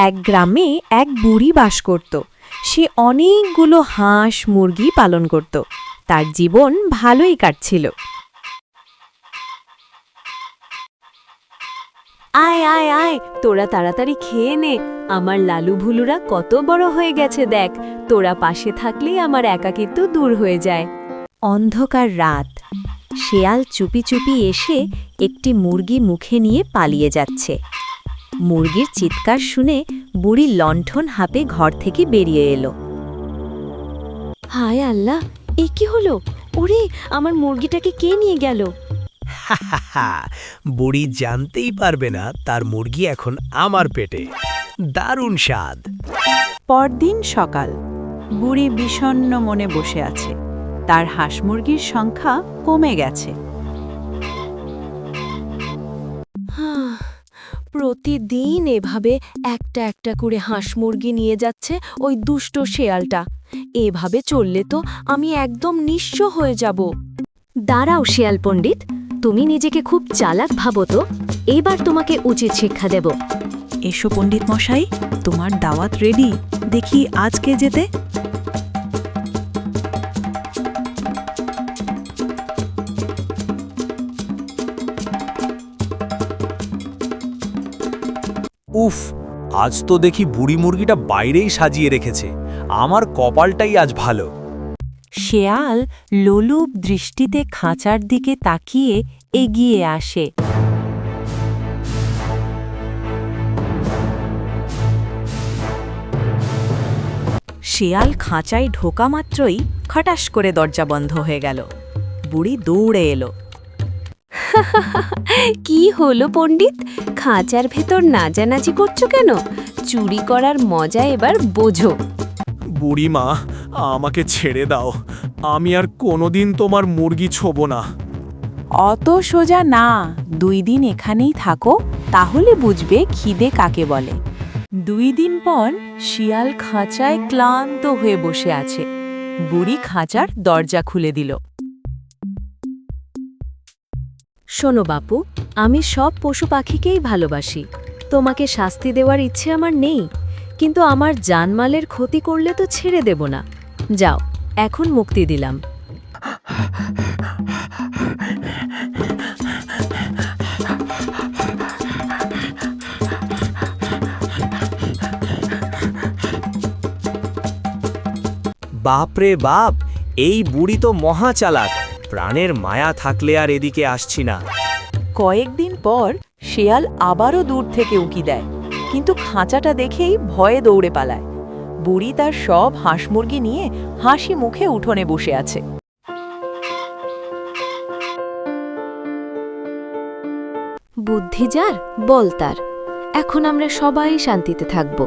এক গ্রামে এক বুড়ি বাস করত। সে অনেকগুলো হাঁস মুরগি পালন করত। তার জীবন ভালোই কাটছিল। আয় আয় আয়, তোরা তাড়াতাড়ি খেয়ে নে। আমার লালু ভুলুরা কত বড় হয়ে গেছে দেখ। তোরা পাশে থাকলেই আমার একাকিত্ব দূর হয়ে যায়। অন্ধকার রাত। শেয়াল চুপি চুপি এসে একটি মুরগি মুখে নিয়ে পালিয়ে যাচ্ছে। মুরগির চিৎকার শুনে বুড়ি লণ্ঠন হাতে ঘর থেকে বেরিয়ে এলো। হায় আল্লাহ, এ কি হলো? ওরে, আমার মুরগিটাকে কে নিয়ে গেল? বুড়ি জানতেই পারবে না তার মুরগি এখন আমার পেটে। দারুণ স্বাদ। পরদিন সকাল। বুড়ি বিষণ্ণ মনে বসে আছে। তার হাঁস মুরগির সংখ্যা কমে গেছে। প্রতিদিন এভাবে একটা একটা করে হাঁস মুরগি নিয়ে যাচ্ছে ওই দুষ্ট শেয়ালটা। এভাবে চললে তো আমি একদম নিঃস্ব হয়ে যাব। দাঁড়াও শেয়াল পণ্ডিত, তুমি নিজেকে খুব চালাক ভাবো তো। এবার তোমাকে উচিত শিক্ষা দেব। এসো পণ্ডিত মশাই, তোমার দাওয়াত রেডি। দেখি আজকে যেতে। উফ, আজ তো দেখি বুড়ি মুরগিটা বাইরেই সাজিয়ে রেখেছে। আমার কপালটাই আজ ভালো। শেয়াল লোলুপ দৃষ্টিতে খাঁচার দিকে তাকিয়ে এগিয়ে আসে। শেয়াল খাঁচায় ঢোকা মাত্রই খটাস করে দরজা বন্ধ হয়ে গেল। বুড়ি দৌড়ে এলো। কি হলো পণ্ডিত, খাঁচার ভেতর নাচানাচি করছো কেন? চুরি করার মজা এবার বোঝো। বুড়িমা, আমাকে ছেড়ে দাও। আমি আর কোনোদিন তোমার মুরগি ছোবো না। অত সোজা না, 2 দিন এখানেই থাকো, তাহলে বুঝবে খিদে কাকে বলে। 2 দিন পর শিয়াল খাঁচায় ক্লান্ত হয়ে বসে আছে। বুড়ি খাঁচার দরজা খুলে দিল। শোনো বাপু, আমি সব পশু পাখিকেই ভালোবাসি। তোমাকে শাস্তি দেওয়ার ইচ্ছে আমার নেই, কিন্তু আমার জানমালের ক্ষতি করলে তো ছেড়ে দেব না। যাও, এখন মুক্তি দিলাম। বাপরে বাপ, এই বুড়ি তো মহা চালাক। প্রাণের মায়া থাকলে আর এদিকে আসছি না। কয়েকদিন পর শেয়াল আবারও দূর থেকে উকি দেয়, কিন্তু খাঁচাটা দেখেই ভয়ে দৌড়ে পালায়। বুড়ি তার সব হাঁস মুরগি নিয়ে হাসি মুখে উঠোনে বসে আছে। বুদ্ধি যার বল তার। এখন আমরা সবাই শান্তিতে থাকব।